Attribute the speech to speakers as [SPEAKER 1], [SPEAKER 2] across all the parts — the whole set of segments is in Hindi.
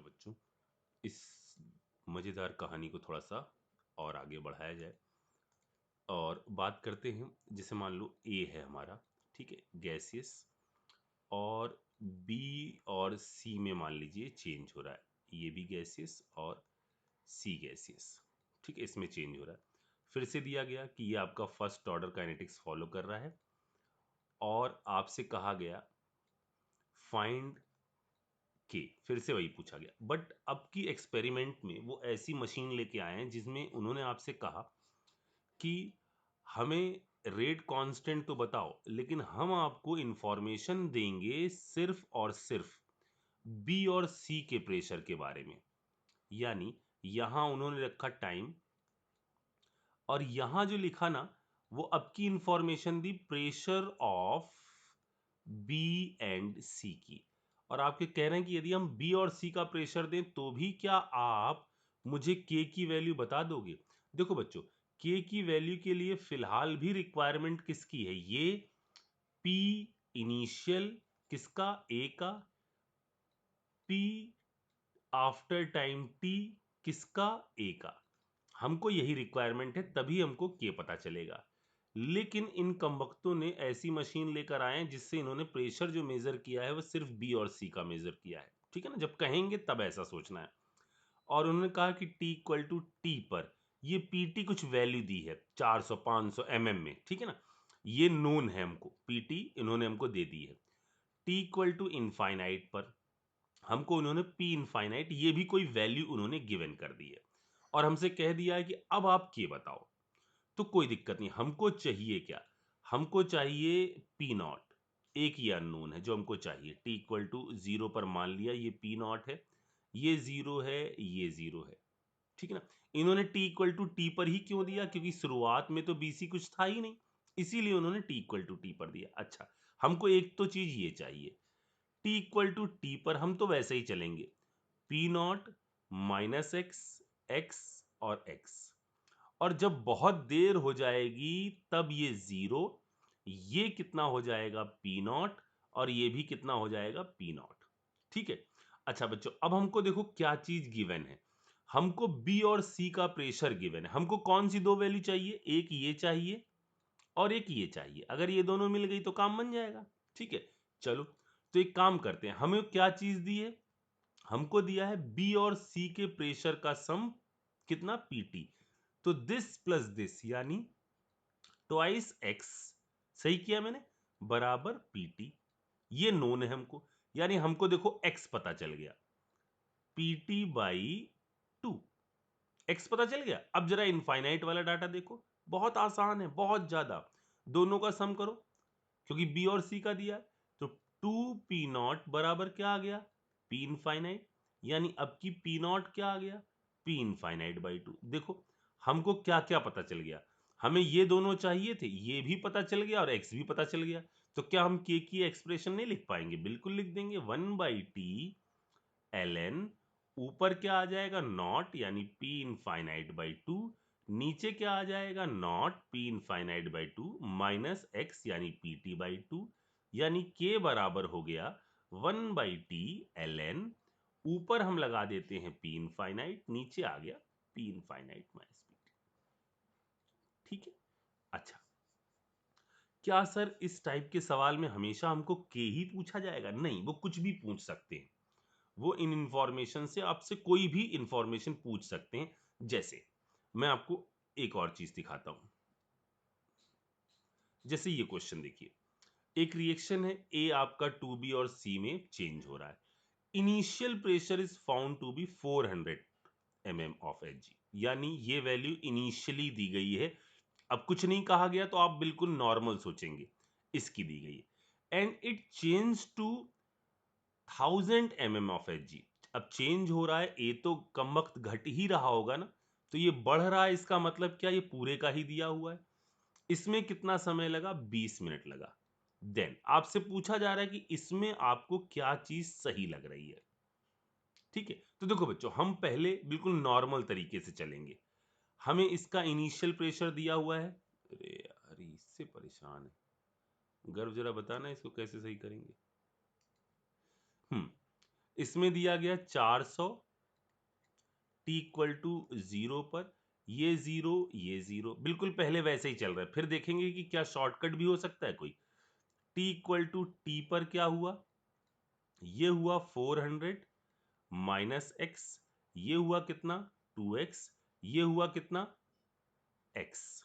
[SPEAKER 1] चलो बच्चों, इस मज़ेदार कहानी को थोड़ा सा और आगे बढ़ाया जाए और बात करते हैं। जैसे मान लो ए है हमारा, ठीक है, गैसियस, और बी और सी में मान लीजिए चेंज हो रहा है। ये भी गैसियस और सी गैसियस, ठीक है, इसमें चेंज हो रहा है। फिर से दिया गया कि ये आपका फर्स्ट ऑर्डर काइनेटिक्स फॉलो कर रहा है और आपसे कहा गया फाइंड के, फिर से वही पूछा गया। बट अब की एक्सपेरिमेंट में वो ऐसी मशीन लेके आए हैं जिसमें उन्होंने आपसे कहा कि हमें रेट कांस्टेंट तो बताओ, लेकिन हम आपको इंफॉर्मेशन देंगे सिर्फ और सिर्फ बी और सी के प्रेशर के बारे में। यानी यहां उन्होंने रखा टाइम, और यहां जो लिखा ना, वो अब की इंफॉर्मेशन दी pressure of B and C की। और आपके कह रहे हैं कि यदि हम बी और सी का प्रेशर दें तो भी क्या आप मुझे के की वैल्यू बता दोगे। देखो बच्चों, के की वैल्यू के लिए फिलहाल भी रिक्वायरमेंट किसकी है, ये पी इनिशियल किसका, ए का, पी आफ्टर टाइम टी किसका, ए का। हमको यही रिक्वायरमेंट है, तभी हमको के पता चलेगा। लेकिन इन कमबख्तों ने ऐसी मशीन लेकर आए हैं जिससे इन्होंने प्रेशर जो मेजर किया है वो सिर्फ बी और सी का मेजर किया है। ठीक है ना, जब कहेंगे तब ऐसा सोचना है। और उन्होंने कहा कि टी इक्वल टू टी पर ये पीटी कुछ वैल्यू दी है 400 500 में, ठीक है ना, ये नोन है हमको, पीटी इन्होंने हमको दे दी है। टी इक्वल टू इनफाइनाइट पर हमको उन्होंने पी इनफाइनाइट ये भी कोई वैल्यू उन्होंने गिवन कर दी है, और हमसे कह दिया है कि अब आप के बताओ। तो कोई दिक्कत नहीं, हमको चाहिए क्या, हमको चाहिए पी नॉट। एक ही अननोन है जो हमको चाहिए। टी इक्वल टू जीरो पर मान लिया ये पी नॉट है, ये जीरो है, ये जीरो है, ठीक है ना। इन्होंने टी इक्वल टू टी पर ही क्यों दिया, क्योंकि शुरुआत में तो बीसी कुछ था ही नहीं, इसीलिए उन्होंने टी इक्वल टू टी पर दिया। अच्छा, हमको एक तो चीज ये चाहिए, टी इक्वल टू टी पर हम तो वैसे ही चलेंगे, P not minus x, x और एक्स। और जब बहुत देर हो जाएगी तब ये जीरो, ये कितना हो जाएगा पी नॉट, और ये भी कितना हो जाएगा पी नॉट, ठीक है। अच्छा बच्चों, अब हमको देखो क्या चीज गिवन है, हमको बी और सी का प्रेशर गिवन है। हमको कौन सी दो वैल्यू चाहिए, एक ये चाहिए और एक ये चाहिए। अगर ये दोनों मिल गई तो काम बन जाएगा, ठीक है। चलो, तो एक काम करते हैं, हमें क्या चीज दी है, हमको दिया है बी और सी के प्रेशर का सम कितना, पीटी। तो दिस प्लस दिस यानी ट्वाइस एक्स, सही किया मैंने, बराबर पीटी। ये नोन है हमको, यानी हमको देखो एक्स पता चल गया, पीटी बाई 2, एक्स पता चल गया। अब जरा इनफाइनाइट वाला डाटा देखो, बहुत आसान है, बहुत ज्यादा। दोनों का सम करो, क्योंकि बी और सी का दिया है। तो 2 पी नॉट बराबर क्या आ गया, पी इनफाइनाइट। यानी अब की पी नॉट क्या आ गया, पी इनफाइनाइट बाई 2। देखो हमको क्या क्या पता चल गया, हमें ये दोनों चाहिए थे, ये भी पता चल गया और एक्स भी पता चल गया। तो क्या हम के की एक्सप्रेशन नहीं लिख पाएंगे, बिल्कुल लिख देंगे, 1/t ln, ऊपर क्या आ जाएगा नॉट यानी पी इनफाइनाइट बाई 2, नीचे क्या आ जाएगा not P infinite by 2 minus x यानी पी टी बाई 2, यानी के बराबर हो गया 1/t ln, ऊपर हम लगा देते हैं पी इनफाइनाइट, नीचे आ गया P infinite minus P T, ठीक है। अच्छा, क्या सर इस टाइप के सवाल में हमेशा हमको के ही पूछा जाएगा, नहीं, वो कुछ भी पूछ सकते हैं। वो इन इंफॉर्मेशन से आपसे कोई भी इंफॉर्मेशन पूछ सकते हैं। जैसे मैं आपको एक और चीज दिखाता हूं, जैसे ये क्वेश्चन देखिए, एक रिएक्शन है, ए आपका 2b और सी में चेंज हो रहा है। Initial pressure is found to be 400 of H, यानी ये वैल्यू इनिशियली दी गई है। अब कुछ नहीं कहा गया तो आप बिल्कुल नॉर्मल सोचेंगे, इसकी दी गई है। And it change to 1000 of H. अब चेंज हो रहा है, ए तो कम वक्त घट ही रहा होगा ना, तो ये बढ़ रहा है, इसका मतलब क्या, ये पूरे का ही दिया हुआ है। इसमें कितना समय लगा, 20 मिनट लगा। देन आपसे पूछा जा रहा है कि इसमें आपको क्या चीज सही लग रही है, ठीक है। तो देखो बच्चों, हम पहले बिल्कुल नॉर्मल तरीके से चलेंगे। हमें इसका इनिशियल प्रेशर दिया हुआ है, अरे यार इससे परेशान है, गर्व जरा बताना इसको कैसे सही करेंगे। इसमें दिया गया 400 t इक्वल टू 0 पर, ये 0 बिल्कुल पहले वैसे ही चल रहा है। फिर देखेंगे कि क्या शॉर्टकट भी हो सकता है कोई। t इक्वल टू t पर क्या हुआ, ये हुआ 400 माइनस x, ये हुआ कितना 2x, ये हुआ कितना x।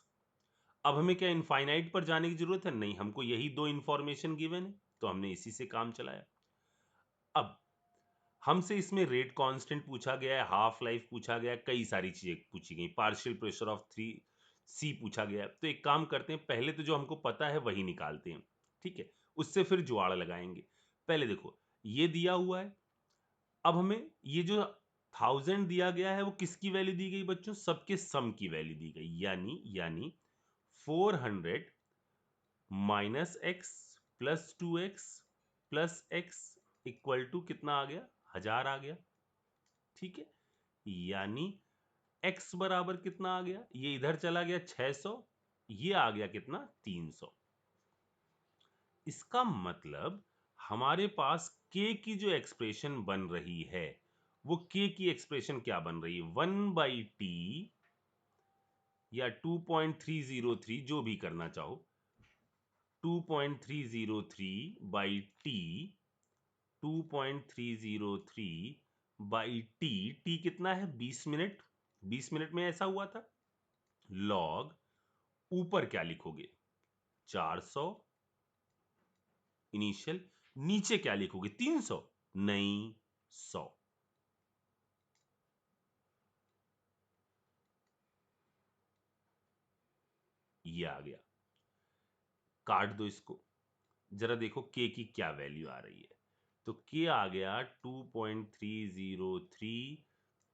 [SPEAKER 1] अब हमें क्या इनफाइनाइट पर जाने की जरूरत है? नहीं, हमको यही दो इंफॉर्मेशन गिवन है, तो हमने इसी से काम चलाया। अब हमसे इसमें रेट कांस्टेंट पूछा गया है, हाफ लाइफ पूछा गया है, कई सारी चीजें पूछी गई, पार्शियल प्रेशर ऑफ 3C पूछा गया है। तो एक काम करते हैं, पहले तो जो हमको पता है वही निकालते हैं, ठीक है, उससे फिर जुगाड़ लगाएंगे। पहले देखो ये दिया हुआ है, अब हमें ये जो 1000 दिया गया है वो किसकी वैल्यू दी गई बच्चों? सबके सम की वैल्यू दी गई, यानी 400 minus x plus 2x plus x equal to कितना आ गया? 1000 आ गया, ठीक है। यानी x बराबर कितना आ गया? ये इधर चला गया 600, ये आ गया कितना? 300। इसका मतलब हमारे पास k की जो एक्सप्रेशन बन रही है, वो k की एक्सप्रेशन क्या बन रही है? 1/t या 2.303, जो भी करना चाहो, 2.303/t, 2.303/t, t कितना है? 20 मिनट, 20 मिनट में ऐसा हुआ था। लॉग ऊपर क्या लिखोगे? 400 इनिशियल, नीचे क्या लिखोगे? 300? नहीं, 100। ये आ गया, काट दो इसको, जरा देखो के की क्या वैल्यू आ रही है। तो के आ गया 2.303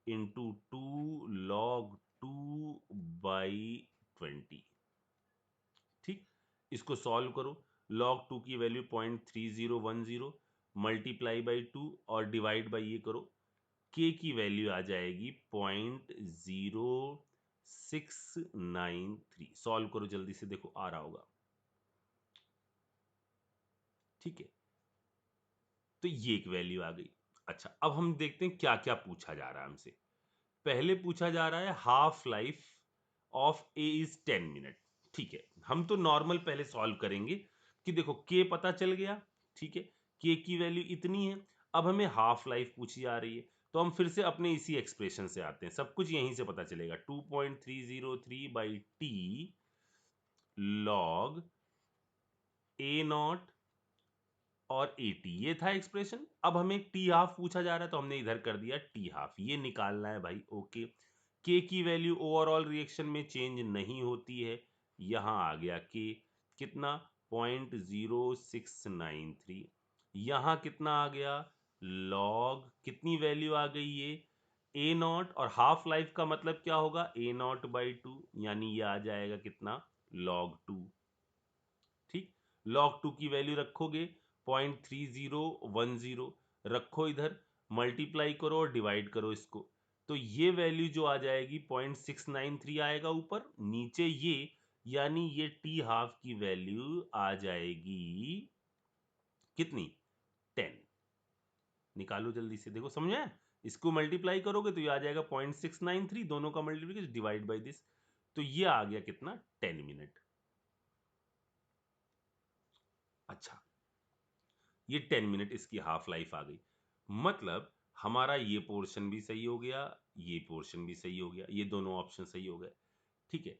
[SPEAKER 1] इंटू 2 लॉग 2/20। ठीक, इसको सॉल्व करो। log 2 की वैल्यू 0.3010 मल्टीप्लाई बाई 2 और डिवाइड बाई ये करो, k की वैल्यू आ जाएगी 0.0693। सॉल्व करो जल्दी से, देखो आ रहा होगा, ठीक है। तो ये एक वैल्यू आ गई। अच्छा, अब हम देखते हैं क्या क्या पूछा जा रहा है हमसे। पहले पूछा जा रहा है half life of A is 10 minute, ठीक है। हम तो नॉर्मल पहले सॉल्व करेंगे कि देखो के पता चल गया, ठीक है, के की वैल्यू इतनी है। अब हमें हाफ लाइफ पूछी जा रही है, तो हम फिर से अपने इसी एक्सप्रेशन से आते हैं, सब कुछ यहीं से पता चलेगा। 2.303/t लॉग ए नॉट और 80, ये था एक्सप्रेशन। अब हमें टी हाफ पूछा जा रहा है, तो हमने इधर कर दिया टी हाफ, ये निकालना है भाई, ओके। के की वैल्यू ओवरऑल रिएक्शन में चेंज नहीं होती है, यहां आ गया के कितना? 0.0693। यहां कितना आ गया? लॉग कितनी वैल्यू आ गई? ये ए नॉट, और हाफ लाइफ का मतलब क्या होगा? ए नॉट बाई 2, यानी ये आ जाएगा कितना? लॉग 2। ठीक, log 2 की वैल्यू रखोगे 0.3010, रखो इधर, मल्टीप्लाई करो और डिवाइड करो इसको, तो ये वैल्यू जो आ जाएगी 0.693 आएगा ऊपर, नीचे ये, यानी ये टी हाफ की वैल्यू आ जाएगी कितनी? 10। निकालो जल्दी से, देखो समझ आया? इसको मल्टीप्लाई करोगे तो ये आ जाएगा 0.693, दोनों का मल्टीप्लिकेशन डिवाइड बाई दिस, तो ये आ गया कितना? 10 मिनट। अच्छा, ये 10 मिनट इसकी हाफ लाइफ आ गई, मतलब हमारा ये पोर्शन भी सही हो गया, ये पोर्शन भी सही हो गया, ये दोनों ऑप्शन सही हो गए, ठीक है।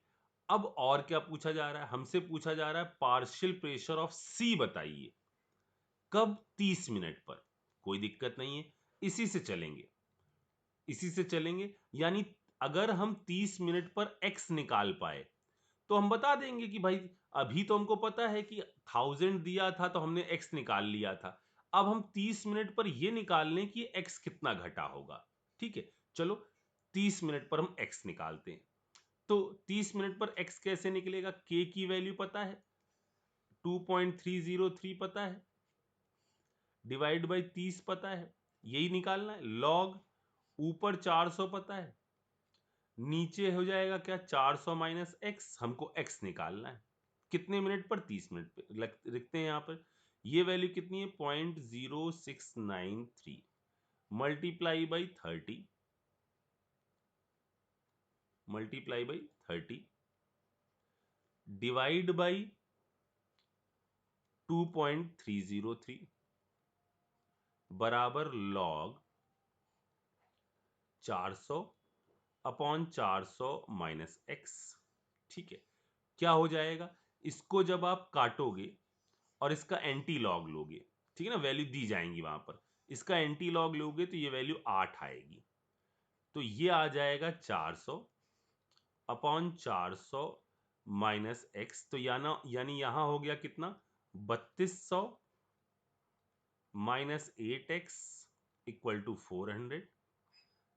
[SPEAKER 1] अब और क्या पूछा जा रहा है? हमसे पूछा जा रहा है पार्शियल प्रेशर ऑफ सी बताइए, कब? 30 मिनट पर। कोई दिक्कत नहीं है, इसी से चलेंगे, इसी से चलेंगे। यानी अगर हम 30 मिनट पर एक्स निकाल पाए, तो हम बता देंगे कि भाई अभी तो हमको पता है कि 1000 दिया था तो हमने x निकाल लिया था, अब हम 30 मिनट पर ये निकाल लें कि x कितना घटा होगा, ठीक है। चलो 30 मिनट पर हम x निकालते हैं, तो 30 मिनट पर x कैसे निकलेगा? k की वैल्यू पता है, 2.303 पता है, डिवाइड बाई 30 पता है, यही निकालना है। लॉग ऊपर 400 पता है, नीचे हो जाएगा क्या? 400 माइनस एक्स, हमको एक्स निकालना है कितने मिनट पर? 30 मिनट पर। लिखते हैं यहाँ पर, ये वैल्यू कितनी है? 0.0693। मल्टीप्लाई बाई 30 डिवाइड बाई 2.303 बराबर लॉग 400 अपॉन 400 माइनस एक्स। ठीक है, क्या हो जाएगा, इसको जब आप काटोगे और इसका एंटी लॉग लोगे, ठीक है ना, वैल्यू दी जाएंगी वहां पर, इसका एंटी लॉग लोगे तो ये वैल्यू 8 आएगी। तो ये आ जाएगा 400 अपॉन 400 माइनस एक्स। तो यानी यहां हो गया कितना, 3200 माइनस 8x इक्वल टू 400।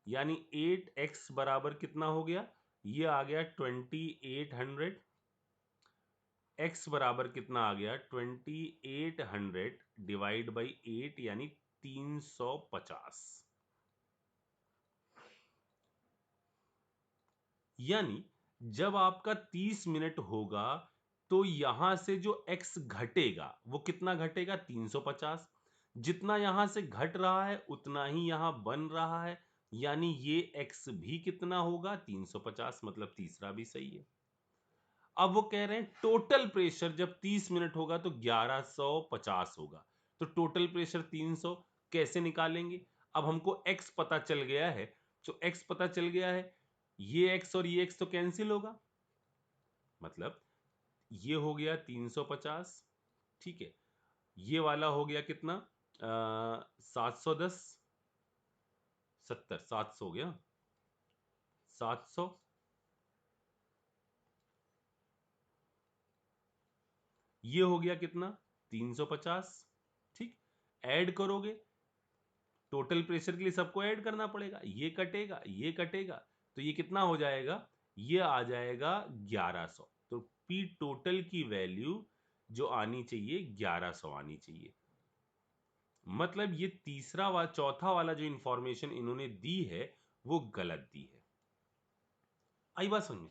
[SPEAKER 1] यानी 8x बराबर कितना हो गया, ये आ गया 2800। x बराबर कितना आ गया 2800 डिवाइड बाई 8 यानी 350। यानी जब आपका 30 मिनट होगा तो यहां से जो x घटेगा वो कितना घटेगा, 350। जितना यहां से घट रहा है उतना ही यहां बन रहा है, यानी ये x भी कितना होगा, 350। मतलब तीसरा भी सही है। अब वो कह रहे हैं टोटल प्रेशर जब 30 मिनट होगा तो 1150 होगा। तो टोटल प्रेशर 300 कैसे निकालेंगे, अब हमको x पता चल गया है। तो x पता चल गया है, ये x और ये x तो कैंसिल होगा, मतलब ये हो गया 350। ठीक है, ये वाला हो गया कितना, 710, 700 हो गया, 700, ये हो गया कितना, 350। ठीक, ऐड करोगे, टोटल प्रेशर के लिए सबको ऐड करना पड़ेगा, ये कटेगा ये कटेगा, तो ये कितना हो जाएगा, ये आ जाएगा 1100। तो पी टोटल की वैल्यू जो आनी चाहिए 1100 आनी चाहिए। मतलब ये तीसरा व चौथा वाला जो इंफॉर्मेशन इन्होंने दी है वो गलत दी है। आई बात समझ में,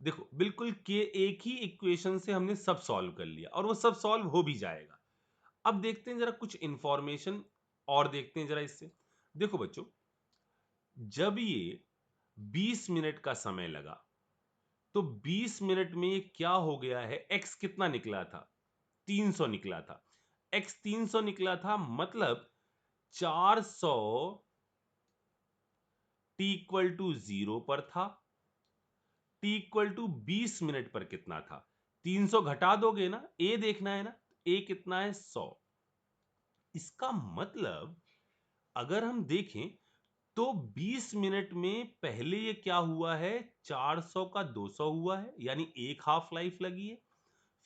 [SPEAKER 1] देखो बिल्कुल के एक ही इक्वेशन से हमने सब सॉल्व कर लिया और वो सब सॉल्व हो भी जाएगा। अब देखते हैं जरा कुछ इंफॉर्मेशन और देखते हैं जरा इससे। देखो बच्चों, जब ये 20 मिनट का समय लगा तो 20 मिनट में ये क्या हो गया है, x कितना निकला था, 300 निकला था। x 300 निकला था, मतलब 400 t इक्वल टू 0 पर था। t इक्वल टू 20 मिनट पर कितना था, 300 घटा दोगे ना, a देखना है ना, a कितना है 100। इसका मतलब अगर हम देखें तो 20 मिनट में पहले ये क्या हुआ है, 400 का 200 हुआ है, यानी एक हाफ लाइफ लगी है।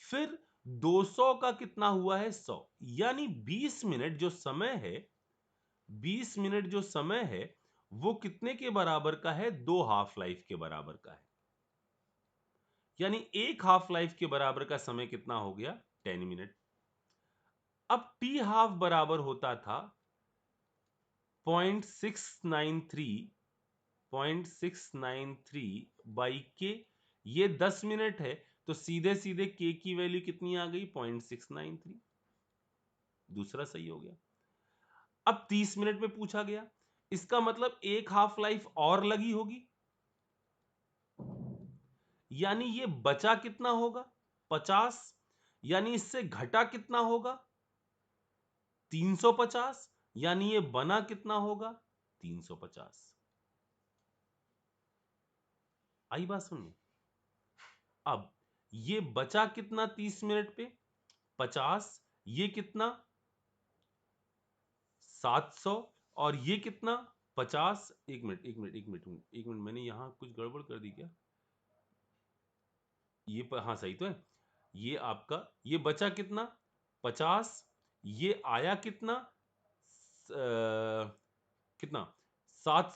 [SPEAKER 1] फिर 200 का कितना हुआ है, 100, यानी 20 मिनट जो समय है, 20 मिनट जो समय है वो कितने के बराबर का है, 2 हाफ लाइफ के बराबर का है। यानी एक हाफ लाइफ के बराबर का समय कितना हो गया, 10 मिनट। अब टी हाफ बराबर होता था 0.693 बाई के, ये 10 मिनट है तो सीधे सीधे के की वैल्यू कितनी आ गई, 0.693। दूसरा सही हो गया। अब 30 मिनट में पूछा गया, इसका मतलब एक हाफ लाइफ और लगी होगी, यानी ये बचा कितना होगा, 50। यानी इससे घटा कितना होगा, 350। यानी ये बना कितना होगा, 350। आई बात समझ में। अब ये बचा कितना 30 मिनट पे, 50, ये कितना 700, और ये कितना 50। एक मिनट एक मिनट एक मिनट एक मिनट, मैंने यहां कुछ गड़बड़ कर दी क्या, ये हाँ सही तो है। ये आपका ये बचा कितना 50, ये आया कितना कितना 7,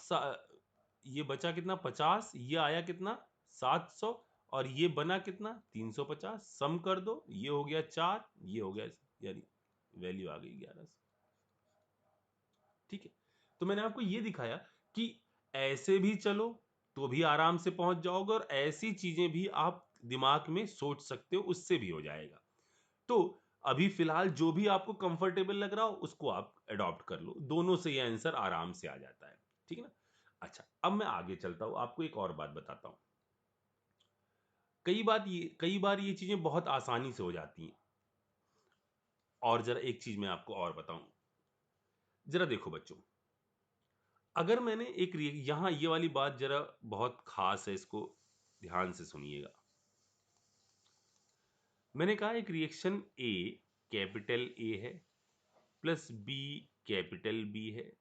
[SPEAKER 1] ये बचा कितना 50, ये आया कितना 700, और ये बना कितना 350। सम कर दो, ये हो गया 4, ये हो गया, यानी वैल्यू आ गई 1100। ठीक है, तो मैंने आपको ये दिखाया कि ऐसे भी चलो तो भी आराम से पहुंच जाओगे, और ऐसी चीजें भी आप दिमाग में सोच सकते हो, उससे भी हो जाएगा। तो अभी फिलहाल जो भी आपको कंफर्टेबल लग रहा हो उसको आप अडॉप्ट कर लो, दोनों से ये आंसर आराम से आ जाता है। ठीक है ना? अच्छा, अब मैं आगे चलता हूं, आपको एक और बात बताता हूं। कई बार ये चीजें बहुत आसानी से हो जाती हैं। और जरा एक चीज मैं आपको और बताऊं, जरा देखो बच्चों, अगर मैंने यहां ये वाली बात जरा बहुत खास है, इसको ध्यान से सुनिएगा। मैंने कहा एक रिएक्शन ए कैपिटल ए है प्लस बी कैपिटल बी है,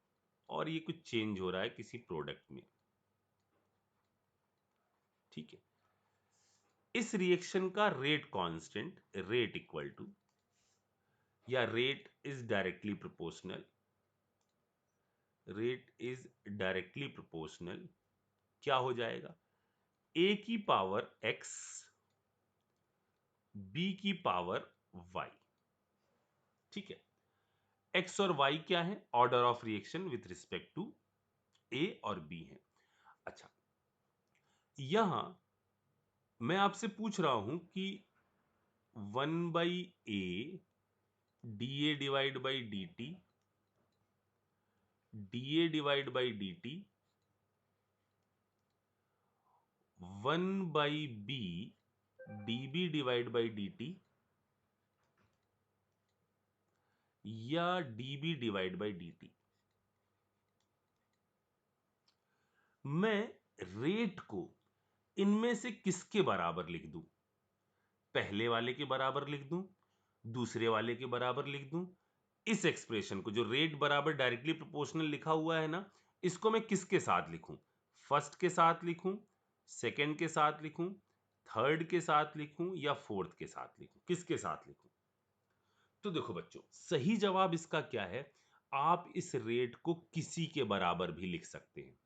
[SPEAKER 1] और ये कुछ चेंज हो रहा है किसी प्रोडक्ट में। ठीक है, इस रिएक्शन का rate constant, rate equal to, या rate is directly proportional, rate is directly proportional क्या हो जाएगा? ए की पावर एक्स, बी की पावर वाई। ठीक है, एक्स और वाई क्या है? Order of reaction with respect to A और बी है। अच्छा, यहां मैं आपसे पूछ रहा हूं कि 1/a dA divide by dt, dA divide by dt 1/b dB divide by dt, या dB डिवाइड बाई dt। मैं रेट को इनमें से किसके बराबर लिख दूं? पहले वाले के बराबर लिख दूं, दूसरे वाले के बराबर लिख दूं? इस एक्सप्रेशन को, जो रेट बराबर डायरेक्टली प्रोपोर्शनल लिखा हुआ है ना, इसको मैं किसके साथ लिखूं? फर्स्ट के साथ लिखूं, सेकंड के साथ लिखूं, थर्ड के साथ लिखूं, या फोर्थ के साथ लिखूं? किसके साथ लिखूं? तो देखो बच्चों, सही जवाब इसका क्या है? आप इस रेट को किसी के बराबर भी लिख सकते हैं,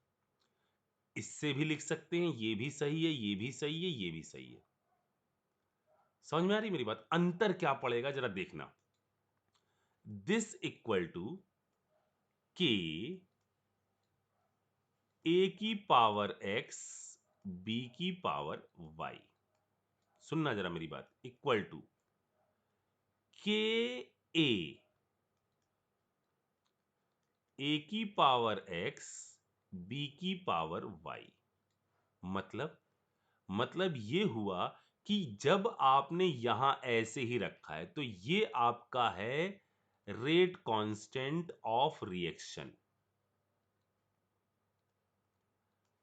[SPEAKER 1] इससे भी लिख सकते हैं, ये भी सही है, ये भी सही है, ये भी सही है। समझ में आ रही मेरी बात? अंतर क्या पड़ेगा जरा देखना। दिस इक्वल टू के ए की पावर एक्स बी की पावर वाई। सुनना जरा मेरी बात, इक्वल टू के ए की पावर एक्स बी की पावर वाई। मतलब ये हुआ कि जब आपने यहां ऐसे ही रखा है तो ये आपका है rate constant of reaction,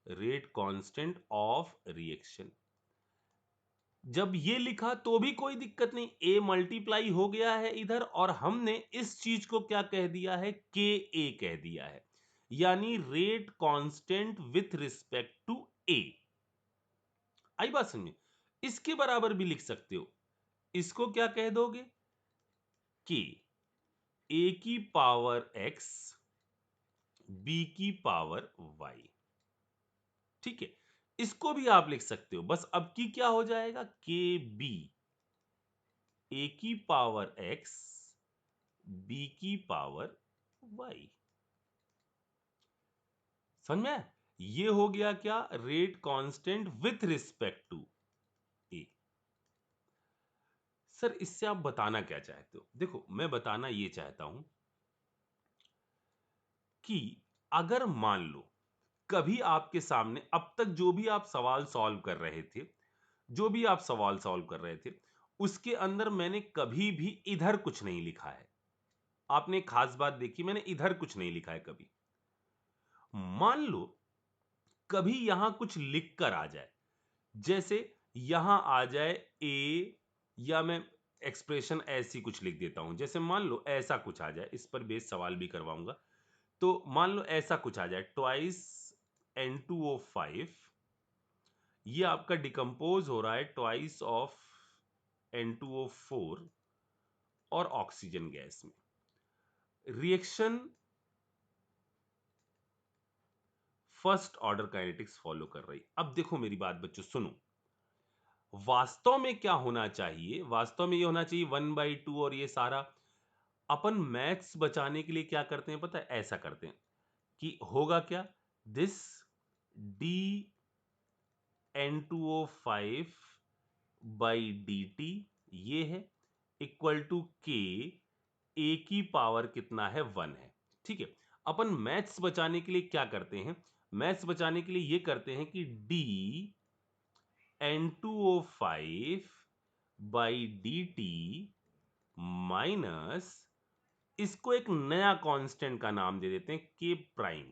[SPEAKER 1] rate constant of reaction. जब ये लिखा तो भी कोई दिक्कत नहीं, ए मल्टीप्लाई हो गया है इधर, और हमने इस चीज को क्या कह दिया है? के ए कह दिया है, यानी rate constant with respect to A. आई बात समझे? इसके बराबर भी लिख सकते हो, इसको क्या कह दोगे? कि ए की पावर एक्स बी की पावर वाई। ठीक है, इसको भी आप लिख सकते हो, बस अब की क्या हो जाएगा? के बी ए की पावर एक्स बी की पावर वाई। समझ में? ये हो गया क्या? Rate constant with respect to A. Sir इससे आप बताना क्या चाहते हो? देखो, मैं बताना ये चाहता हूं कि अगर मान लो कभी आपके सामने अब तक जो भी आप सवाल सॉल्व कर रहे थे, जो भी आप सवाल सॉल्व कर रहे थे, उसके अंदर मैंने कभी भी इधर कुछ नहीं लिखा है। आपने एक खास बात देखी, मैंने इधर कुछ नहीं लिखा है कभी। मान लो कभी यहां कुछ लिख कर आ जाए, जैसे यहां आ जाए ए, या मैं एक्सप्रेशन ऐसी कुछ लिख देता हूं, जैसे मान लो ऐसा कुछ आ जाए, इस पर बेस सवाल भी करवाऊंगा। तो मान लो ऐसा कुछ आ जाए, ट्वाइस N2O5, ये आपका डिकम्पोज हो रहा है ट्वाइस ऑफ N2O4 और ऑक्सीजन गैस में। Reaction first order kinetics follow कर रही। अब देखो मेरी बात बच्चों, सुनो। वास्तव में क्या होना चाहिए? वास्तव में ये होना चाहिए 1/2, और ये सारा अपन मैथ्स बचाने के लिए क्या करते हैं पता है? ऐसा करते हैं कि होगा क्या, this D N2O5 by dt ये है, इक्वल टू के, ए की पावर कितना है 1 है। ठीक है, अपन मैथ्स बचाने के लिए क्या करते हैं, मैथ्स बचाने के लिए ये करते हैं कि D N2O5 by D T minus, इसको एक नया कांस्टेंट का नाम दे देते हैं के प्राइम।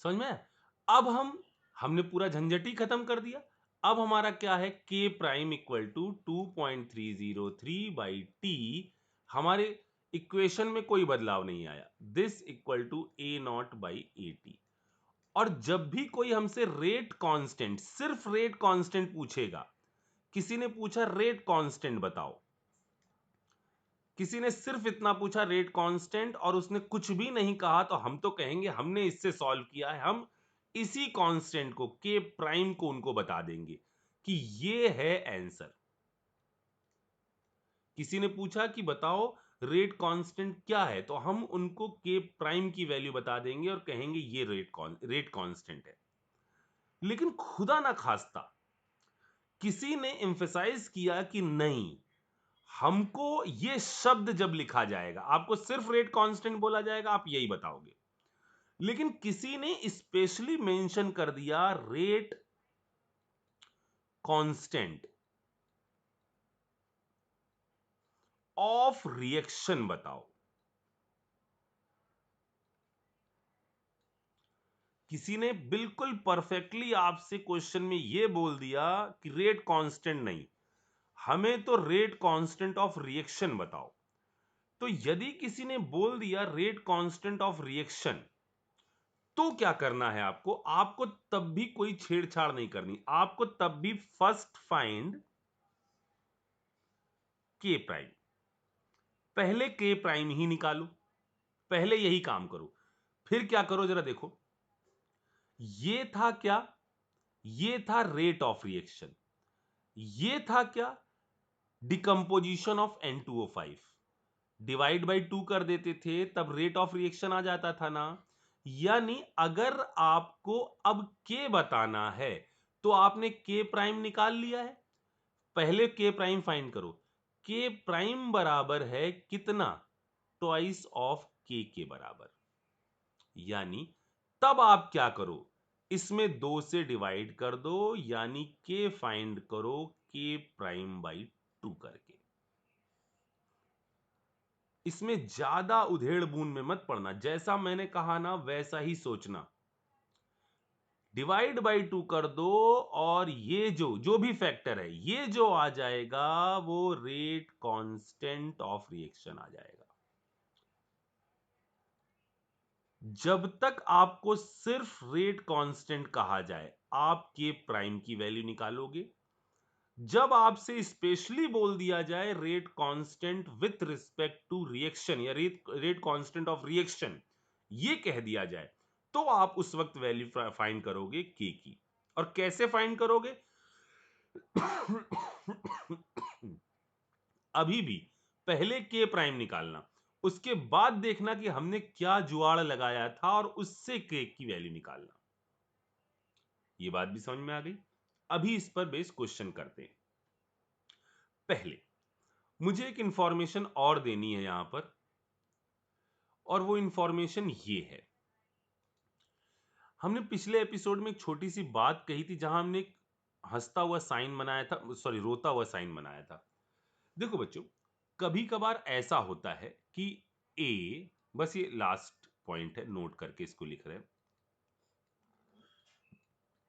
[SPEAKER 1] समझ में आया? अब हमने पूरा झंझट ही खत्म कर दिया। अब हमारा क्या है, K prime equal to 2.303 by T. हमारे इक्वेशन में कोई बदलाव नहीं आया, this equal to A naught by A T. और जब भी कोई हमसे रेट कांस्टेंट, सिर्फ रेट कांस्टेंट पूछेगा, किसी ने पूछा रेट कांस्टेंट बताओ, किसी ने सिर्फ इतना पूछा रेट कांस्टेंट और उसने कुछ भी नहीं कहा, तो हम तो कहेंगे हमने इससे सॉल्व किया है, हम इसी कांस्टेंट को के प्राइम को उनको बता देंगे कि ये है आंसर। किसी ने पूछा कि बताओ रेट कांस्टेंट क्या है, तो हम उनको के प्राइम की वैल्यू बता देंगे और कहेंगे ये रेट कांस्टेंट है। लेकिन खुदा ना खास्ता किसी ने एम्फेसाइज किया कि नहीं, हमको ये शब्द जब लिखा जाएगा, आपको सिर्फ रेट कांस्टेंट बोला जाएगा, आप यही बताओगे, लेकिन किसी ने स्पेशली मेंशन कर दिया रेट कांस्टेंट ऑफ रिएक्शन बताओ। किसी ने बिल्कुल परफेक्टली आपसे क्वेश्चन में यह बोल दिया कि रेट कांस्टेंट नहीं, हमें तो रेट कांस्टेंट ऑफ रिएक्शन बताओ। तो यदि किसी ने बोल दिया रेट कांस्टेंट ऑफ रिएक्शन, तो क्या करना है आपको, आपको तब भी कोई छेड़छाड़ नहीं करनी, आपको तब भी फर्स्ट फाइंड के प्राइम, पहले के प्राइम ही निकालो, पहले यही काम करो। फिर क्या करो जरा देखो, ये था क्या, ये था रेट ऑफ रिएक्शन, ये था क्या, decomposition of N2O5, divide by 2 कर देते थे तब रेट ऑफ रिएक्शन आ जाता था ना। यानी अगर आपको अब के बताना है तो आपने के प्राइम निकाल लिया है, पहले के प्राइम फाइंड करो। के प्राइम बराबर है कितना, ट्वाइस ऑफ के बराबर। यानी तब आप क्या करो, इसमें 2 से डिवाइड कर दो, यानी के फाइंड करो के प्राइम बाई 2 करके। इसमें ज्यादा उधेड़ बूंद में मत पड़ना, जैसा मैंने कहा ना वैसा ही सोचना। डिवाइड बाई 2 कर दो और ये जो भी फैक्टर है, ये जो आ जाएगा वो रेट कांस्टेंट ऑफ रिएक्शन आ जाएगा। जब तक आपको सिर्फ रेट कांस्टेंट कहा जाए, आप के प्राइम की वैल्यू निकालोगे। जब आपसे स्पेशली बोल दिया जाए rate constant with respect to reaction या रेट कांस्टेंट ऑफ रिएक्शन, ये कह दिया जाए, तो आप उस वक्त वैल्यू फाइंड करोगे के की। और कैसे फाइंड करोगे, अभी भी पहले के प्राइम निकालना, उसके बाद देखना कि हमने क्या जुआड़ लगाया था और उससे के की वैल्यू निकालना। ये बात भी समझ में आ गई। अभी इस पर बेस क्वेश्चन करते हैं। पहले मुझे एक इंफॉर्मेशन और देनी है यहां पर, और वो इंफॉर्मेशन ये है, हमने पिछले एपिसोड में एक छोटी सी बात कही थी जहां हमने एक हंसता हुआ साइन बनाया था, सॉरी रोता हुआ साइन बनाया था। देखो बच्चों, कभी कभार ऐसा होता है कि ए, बस ये लास्ट पॉइंट है, नोट करके इसको लिख रहे हैं।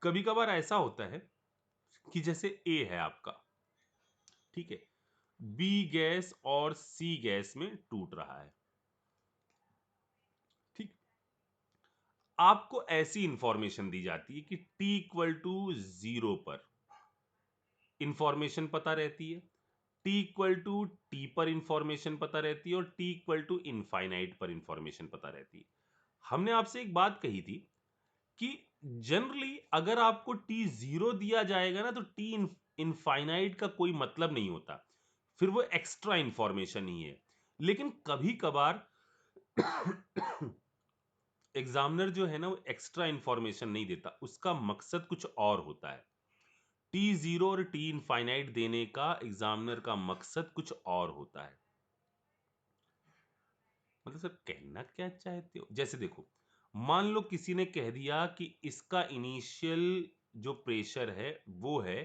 [SPEAKER 1] कभी कभार ऐसा होता है कि जैसे ए है आपका, ठीक है, बी गैस और सी गैस में टूट रहा है, ठीक, आपको ऐसी इंफॉर्मेशन दी जाती है कि टी इक्वल टू 0 पर इंफॉर्मेशन पता रहती है, टी इक्वल टू टी पर इंफॉर्मेशन पता रहती है, और टी इक्वल टू इनफाइनाइट पर इंफॉर्मेशन पता रहती है। हमने आपसे एक बात कही थी कि जनरली अगर आपको टी 0 दिया जाएगा ना, तो टी इनफाइनाइट का कोई मतलब नहीं होता, फिर वो एक्स्ट्रा इंफॉर्मेशन ही है। लेकिन कभी कभार एग्जामिनर जो है ना वो एक्स्ट्रा इंफॉर्मेशन नहीं देता, उसका मकसद कुछ और होता है। T0 और T इनफाइनाइट देने का एग्जामिनर का मकसद कुछ और होता है। मतलब सर कहना क्या चाहते हो? जैसे देखो, मान लो किसी ने कह दिया कि इसका इनिशियल जो प्रेशर है वो है,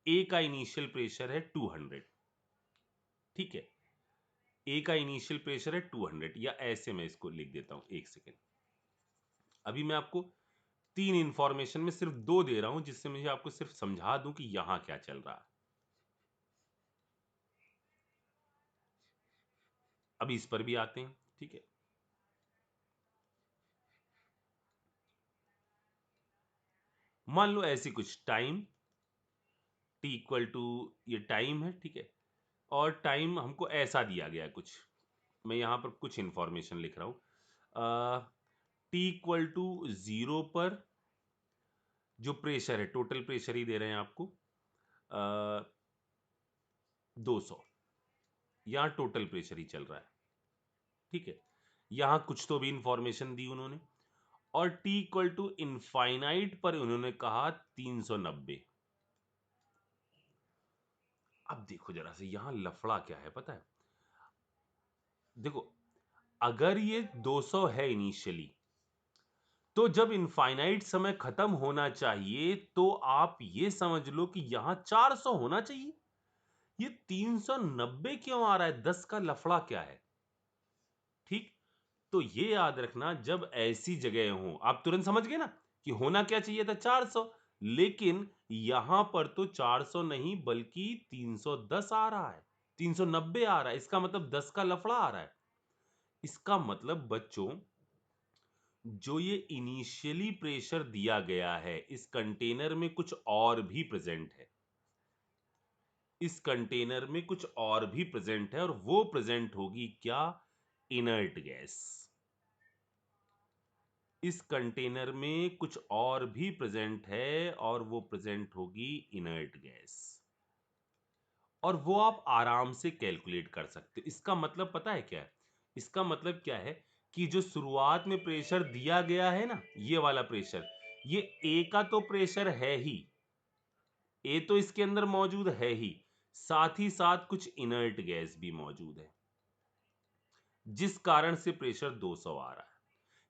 [SPEAKER 1] ए का इनिशियल प्रेशर है 200, ठीक है, ए का इनिशियल प्रेशर है 200, या ऐसे मैं इसको लिख देता हूं, एक सेकेंड। अभी मैं आपको तीन इंफॉर्मेशन में सिर्फ दो दे रहा हूं, जिससे मुझे आपको सिर्फ समझा दूं कि यहां क्या चल रहा है। अभी इस पर भी आते हैं, ठीक है। मान लो ऐसी कुछ टाइम t इक्वल टू, ये टाइम है, ठीक है, और टाइम हमको ऐसा दिया गया है कुछ, मैं यहां पर कुछ इंफॉर्मेशन लिख रहा हूं। टी इक्वल टू 0 पर जो प्रेशर है, टोटल प्रेशर ही दे रहे हैं आपको, 200, यहां टोटल प्रेशर ही चल रहा है, ठीक है। यहां कुछ तो भी इंफॉर्मेशन दी उन्होंने, और t इक्वल टू इनफाइनाइट पर उन्होंने कहा 390। अब देखो जरा से यहां लफड़ा क्या है पता है? देखो, अगर ये 200 है इनिशियली, तो जब इनफाइनाइट समय खत्म होना चाहिए तो आप ये समझ लो कि यहां 400 होना चाहिए। ये 390 क्यों आ रहा है? 10 का लफड़ा क्या है? ठीक, तो ये याद रखना, जब ऐसी जगह हो, आप तुरंत समझ गए ना कि होना क्या चाहिए था, 400, लेकिन यहां पर तो 400 नहीं बल्कि 310 आ रहा है, 390 आ रहा है। इसका मतलब 10 का लफड़ा आ रहा है। इसका मतलब बच्चों, जो ये इनिशियली प्रेशर दिया गया है, इस कंटेनर में कुछ और भी प्रेजेंट है, इस कंटेनर में कुछ और भी प्रेजेंट है, और वो प्रेजेंट होगी क्या? Inert gas. इस कंटेनर में कुछ और भी प्रेजेंट है, और वो प्रेजेंट होगी इनर्ट गैस, और वो आप आराम से कैलकुलेट कर सकते हो। इसका मतलब पता है क्या है? इसका मतलब क्या है कि जो शुरुआत में प्रेशर दिया गया है ना, ये वाला प्रेशर, ये ए का तो प्रेशर है ही, ए तो इसके अंदर मौजूद है ही, साथ ही साथ कुछ इनर्ट गैस भी मौजूद है, जिस कारण से प्रेशर 200 आ रहा है।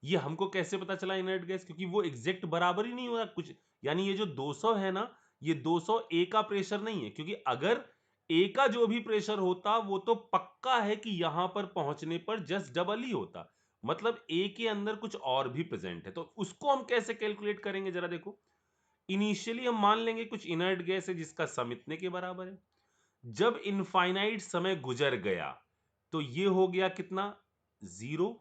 [SPEAKER 1] ये हमको कैसे पता चला इनर्ट गैस? क्योंकि वो एग्जैक्ट बराबर ही नहीं हो रहा कुछ, यानी ये जो 200 है ना, ये 200 ए का प्रेशर नहीं है, क्योंकि अगर ए का जो भी प्रेशर होता वो तो पक्का है कि यहां पर पहुंचने पर जस्ट डबल ही होता, मतलब ए के अंदर कुछ और भी प्रेजेंट है। तो उसको हम कैसे कैलकुलेट करेंगे जरा देखो। इनिशियली हम मान लेंगे कुछ इनर्ट गैस है जिसका सम इतने के बराबर है। जब इनफाइनाइट समय गुजर गया तो ये हो गया कितना? 0।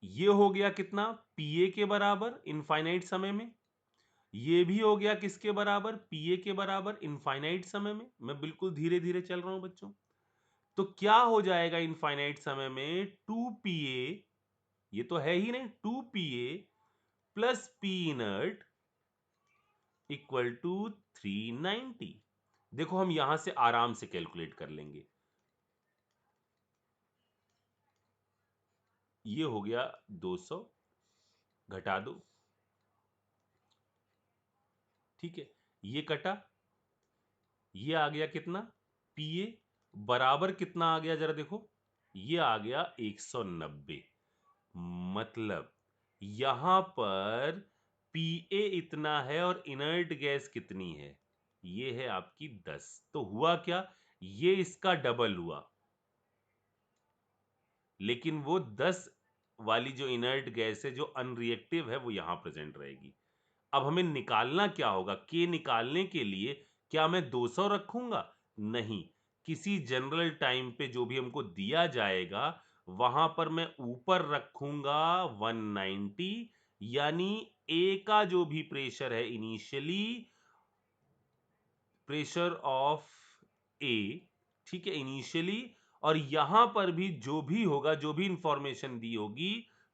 [SPEAKER 1] ये हो गया कितना? पीए के बराबर इनफाइनाइट समय में। ये भी हो गया किसके बराबर? पीए के बराबर इनफाइनाइट समय में। मैं बिल्कुल धीरे धीरे चल रहा हूं बच्चों। तो क्या हो जाएगा इनफाइनाइट समय में? 2 पीए, ये तो है ही नहीं, 2 PA plus P inert equal to 390। देखो हम यहां से आराम से कैलकुलेट कर लेंगे। ये हो गया 200, घटा दो, ठीक है, ये कटा, ये आ गया कितना? पीए बराबर कितना आ गया जरा देखो, ये आ गया 190। मतलब यहां पर पीए इतना है और इनर्ट गैस कितनी है? ये है आपकी 10। तो हुआ क्या? ये इसका डबल हुआ, लेकिन वो 10 वाली जो इनर्ट गैस है, जो अनरिएक्टिव है, वो यहां प्रेजेंट रहेगी। अब हमें निकालना क्या होगा? के निकालने के लिए क्या मैं 200 रखूंगा? नहीं, किसी जनरल टाइम पे जो भी हमको दिया जाएगा वहां पर मैं ऊपर रखूंगा 190, यानी ए का जो भी प्रेशर है इनिशियली, प्रेशर ऑफ ए, ठीक है, इनिशियली, और यहां पर भी जो भी होगा, जो भी इंफॉर्मेशन दी होगी,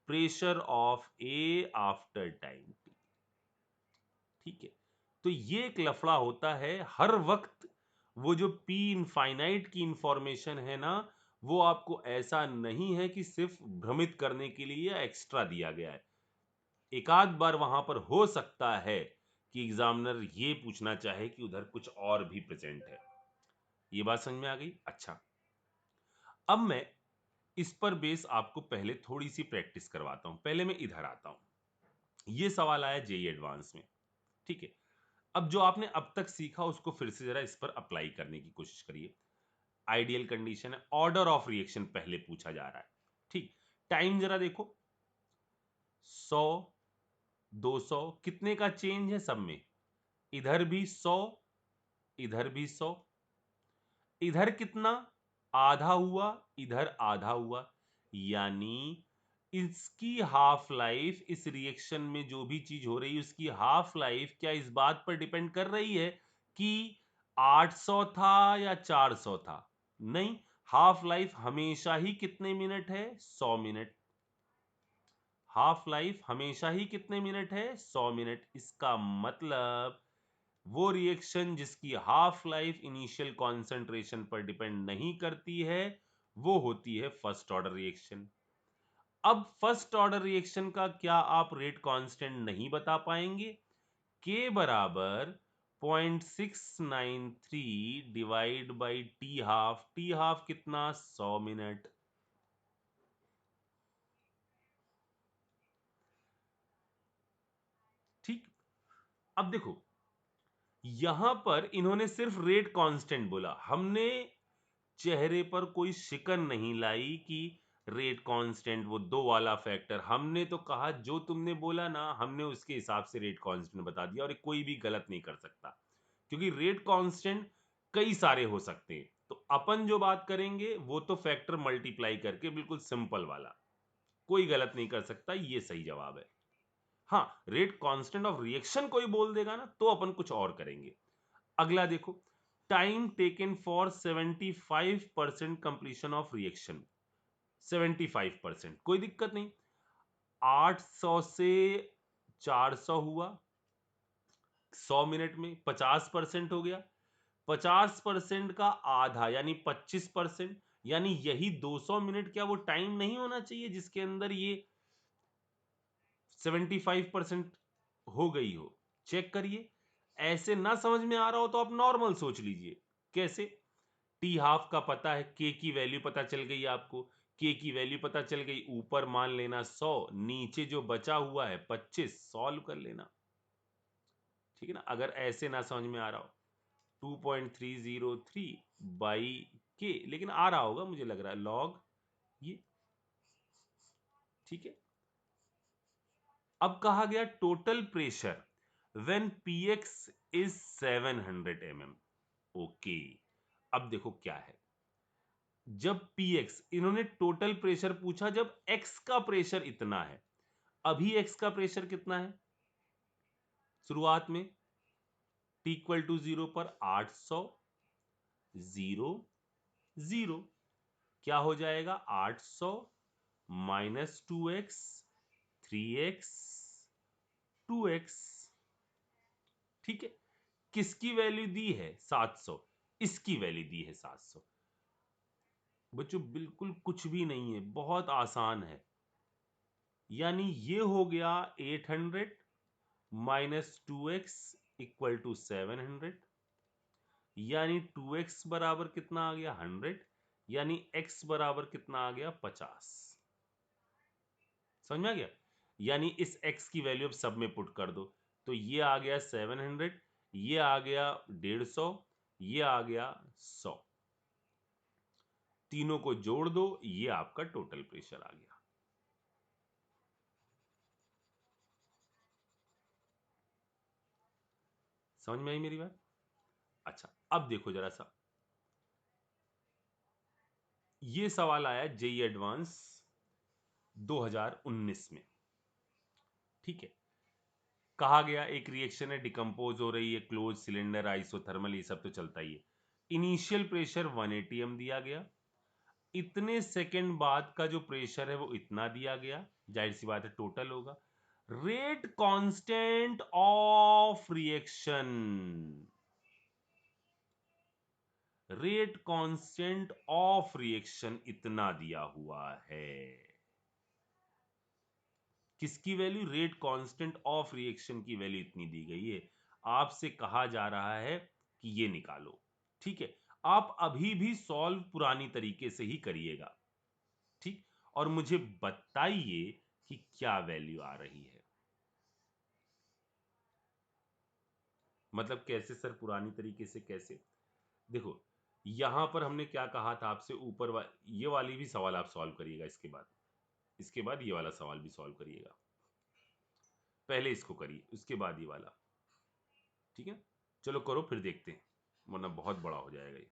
[SPEAKER 1] pressure of A after time T, ठीक है। तो ये एक लफड़ा होता है हर वक्त। वो जो पी इनफाइनाइट की इंफॉर्मेशन है ना, वो आपको ऐसा नहीं है कि सिर्फ भ्रमित करने के लिए एक्स्ट्रा दिया गया है। एक आध बार वहां पर हो सकता है कि एग्जामिनर ये पूछना चाहे कि उधर कुछ और भी प्रेजेंट है। ये बात समझ में आ गई? अच्छा, अब मैं इस पर बेस आपको पहले थोड़ी सी प्रैक्टिस करवाता हूं। पहले मैं इधर आता हूं। ये सवाल आया जेई एडवांस में, ठीक है। अब जो आपने अब तक सीखा उसको फिर से जरा इस पर अप्लाई करने की कोशिश करिए। आइडियल कंडीशन है, ऑर्डर ऑफ रिएक्शन पहले पूछा जा रहा है, ठीक। टाइम जरा देखो, 100 200 कितने का चेंज है सब में? इधर भी 100, इधर भी 100, इधर कितना? आधा हुआ, इधर आधा हुआ। यानी इसकी हाफ लाइफ, इस रिएक्शन में जो भी चीज हो रही है उसकी हाफ लाइफ क्या इस बात पर डिपेंड कर रही है कि 800 था या 400 था? नहीं, हाफ लाइफ हमेशा ही कितने मिनट है? 100 मिनट। हाफ लाइफ हमेशा ही कितने मिनट है? 100 मिनट। इसका मतलब वो रिएक्शन जिसकी हाफ लाइफ इनिशियल कॉन्सेंट्रेशन पर डिपेंड नहीं करती है, वो होती है फर्स्ट ऑर्डर रिएक्शन। अब फर्स्ट ऑर्डर रिएक्शन का क्या आप रेट कांस्टेंट नहीं बता पाएंगे? के बराबर 0.693 divide by T half. T half कितना? 100 मिनट। ठीक। अब देखो, यहां पर इन्होंने सिर्फ रेट कांस्टेंट बोला, हमने चेहरे पर कोई शिकन नहीं लाई कि रेट कांस्टेंट वो दो वाला फैक्टर। हमने तो कहा जो तुमने बोला ना, हमने उसके हिसाब से रेट कांस्टेंट बता दिया, और कोई भी गलत नहीं कर सकता, क्योंकि रेट कांस्टेंट कई सारे हो सकते हैं। तो अपन जो बात करेंगे वो तो फैक्टर मल्टीप्लाई करके, बिल्कुल सिंपल वाला, कोई गलत नहीं कर सकता, ये सही जवाब है। हाँ, रेट कांस्टेंट ऑफ रिएक्शन कोई बोल देगा ना, तो अपन कुछ और करेंगे। अगला देखो, time taken for 75% completion of reaction. 75%, कोई दिक्कत नहीं। 800 से 400 हुआ 100 मिनट में, 50% हो गया। 50% का आधा यानी 25%, यानी यही 200 मिनट। क्या वो टाइम नहीं होना चाहिए जिसके अंदर ये 75% हो गई हो? चेक करिए। ऐसे ना समझ में आ रहा हो तो आप नॉर्मल सोच लीजिए। कैसे? टी हाफ का पता है, के की वैल्यू पता चल गई आपको। के की वैल्यू पता चल गई, ऊपर मान लेना 100, नीचे जो बचा हुआ है 25, सॉल्व कर लेना। ठीक है ना? अगर ऐसे ना समझ में आ रहा हो, 2.303 बाई के, लेकिन आ रहा होगा मुझे लग रहा है, लॉग ये। ठीक है। अब कहा गया total pressure when px is 700 mm। Okay, अब देखो क्या है। जब px, इन्होंने टोटल प्रेशर पूछा जब x का प्रेशर इतना है। अभी x का प्रेशर कितना है? शुरुआत में t इक्वल टू 0 पर 800, 0 0, क्या हो जाएगा? 800 माइनस 2x, 3x, 2x। ठीक है। किसकी वैल्यू दी है? 700। इसकी वैल्यू दी है 700। बच्चों बिल्कुल कुछ भी नहीं है, बहुत आसान है। यानी ये हो गया 800 माइनस 2x इक्वल टू 700, यानी 2x बराबर कितना आ गया? 100, यानी x बराबर कितना आ गया? 50। समझ में आ गया? यानी इस x की वैल्यू अब सब में पुट कर दो, तो ये आ गया 700, ये आ गया 150, ये आ गया 100। तीनों को जोड़ दो, ये आपका टोटल प्रेशर आ गया। समझ में आई मेरी बात? अच्छा, अब देखो जरा सा, ये सवाल आया जेई एडवांस 2019 में। ठीक है। कहा गया एक रिएक्शन है, डिकम्पोज हो रही है, क्लोज सिलेंडर, आइसोथर्मल, ये सब तो चलता ही है। इनिशियल प्रेशर 180 एम दिया गया, इतने सेकंड बाद का जो प्रेशर है वो इतना दिया गया, जाहिर सी बात है टोटल होगा। Rate constant of reaction, rate constant of reaction इतना दिया हुआ है। किसकी value? Rate constant of reaction की वैल्यू इतनी दी गई है। आपसे कहा जा रहा है कि ये निकालो। ठीक है, आप अभी भी सॉल्व पुरानी तरीके से ही करिएगा। ठीक, और मुझे बताइए कि क्या वैल्यू आ रही है। मतलब कैसे सर, पुरानी तरीके से कैसे? देखो, यहां पर हमने क्या कहा था आपसे, ये वाली भी सवाल आप सॉल्व करिएगा। इसके बाद ये वाला सवाल भी सॉल्व करिएगा। पहले इसको करिए, उसके बाद ये वाला। ठीक है, चलो करो, फिर देखते हैं, वरना बहुत बड़ा हो जाएगा ये।